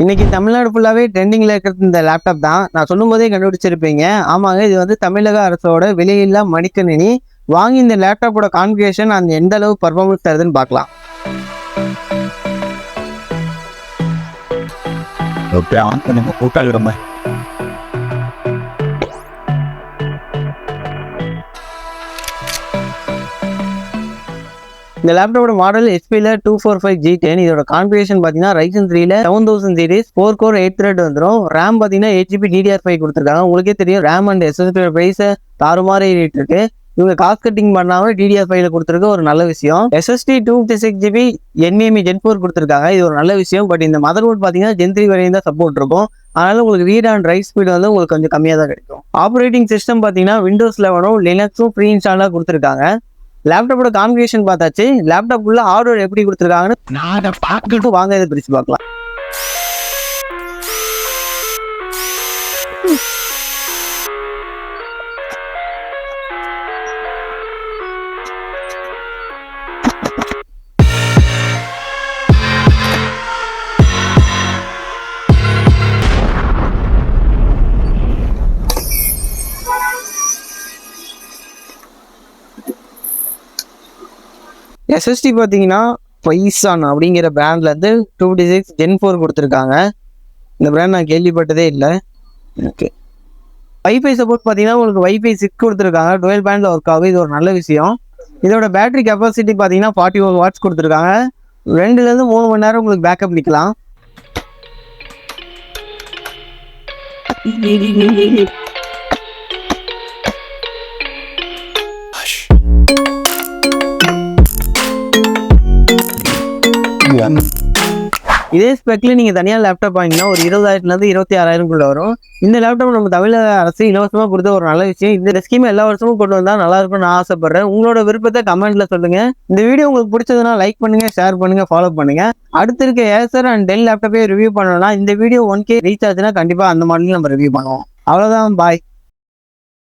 இன்னைக்கு தமிழ்நாடு ஃபுல்லாவே ட்ரெண்டிங்ல இருக்கிறது இந்த லேப்டாப் தான். நான் சொல்லும் போதே கண்டுபிடிச்சிருப்பீங்க. ஆமாங்க, இது வந்து தமிழக அரசோட விலையில்லா மடிக்கணினி. வாங்கி இந்த லேப்டாப்போட கான்ஃபிகரேஷன் அந்த எந்த அளவு பர்ஃபார்மன்ஸ் தருதுன்னு பார்க்கலாம். இந்த லேப்டாப்போட மாடல் ஹெச்பியில் 245G10. இதோட கான்ஃபிகரேஷன் பார்த்தீங்கன்னா Ryzen 3ல 7000 சீரிஸ் 4 கோர் 8 த்ரெட் வந்துடும். ரேம் பார்த்தீங்கன்னா 8GB DDR5 கொடுத்துருக்காங்க. உங்களுக்கே தெரியும் ரேம் அண்ட் SSD ப்ரைஸை தாறுமாறு ஏறிட்டு இருக்கு. இவங்க காஸ்ட் கட்டிங் பண்ணாமல் DDR5ல கொடுத்துருக்க ஒரு நல்ல விஷயம். SSD 256GB NVMe Gen 4 கொடுத்துருக்காங்க. இது ஒரு நல்ல விஷயம். பட் இந்த மதர் போர்ட் பார்த்தீங்கன்னா Gen 3 வரையும் தான் சப்போர்ட் இருக்கும். அதனால உங்களுக்கு ரீட் அண்ட் ரைட் ஸ்பீட் வந்து உங்களுக்கு கொஞ்சம் கம்மியாக தான் கிடைக்கும். ஆப்ரேட்டிங் சிஸ்டம் பார்த்தீங்கன்னா Windows 11 லினக்ஸும் ஃப்ரீ இன்ஸ்டாலாக கொடுத்துருக்காங்க. லேப்டாப்போட கான்ஃபிகரேஷன் பார்த்தாச்சு. லேப்டாப் உள்ள ஹார்ட்வேர் எப்படி கொடுத்துருக்காங்கன்னு நான் அதை பார்த்துட்டு வாங்க இதை பிரிச்சு பார்க்கலாம். SSD பார்த்தீங்கன்னா பைசான் அப்படிங்கிற பிராண்ட்லேருந்து 256 Gen 4 கொடுத்துருக்காங்க. இந்த பிராண்ட் நான் கேள்விப்பட்டதே இல்லை. ஓகே, வைஃபை சப்போர்ட் பார்த்தீங்கன்னா உங்களுக்கு வைஃபை 6 கொடுத்துருக்காங்க. டுவெல் பேண்டில் ஒர்க் ஆகும். இது ஒரு நல்ல விஷயம். இதோட பேட்டரி கெப்பாசிட்டி பார்த்தீங்கன்னா 41 வாட்ஸ் கொடுத்துருக்காங்க. 2லேருந்து 3 மணி நேரம் உங்களுக்கு பேக்கப் நிற்கலாம். இதே ஸ்பெக்ல நீங்க தனியா லேப்டாப் வாங்கினா ஒரு 20,000 26,000 வரும். இந்த லேப்டாப் நம்ம தமிழக அரசு இலவசமா கொடுத்த ஒரு நல்ல விஷயம். இந்த ஸ்கீம் எல்லா வருஷமும் கொண்டு வந்தா நல்லா இருக்கும்னு நான் ஆசைப்படுறேன். உங்களோட விருப்பத்தை கமெண்ட்ல சொல்லுங்க. இந்த வீடியோ உங்களுக்கு பிடிச்சதுன்னா லைக் பண்ணுங்க, ஷேர் பண்ணுங்க, ஃபாலோ பண்ணுங்க. அடுத்து இருக்க ஏசர் அண்ட் டெல் லேப்டாப்பே ரிவ்யூ பண்ணணும்னா இந்த வீடியோ 1K ரீச் ஆச்சுன்னா கண்டிப்பா அந்த மாடலையும் நம்ம ரிவ்யூ பண்ணுவோம். அவ்வளவுதான், பாய்.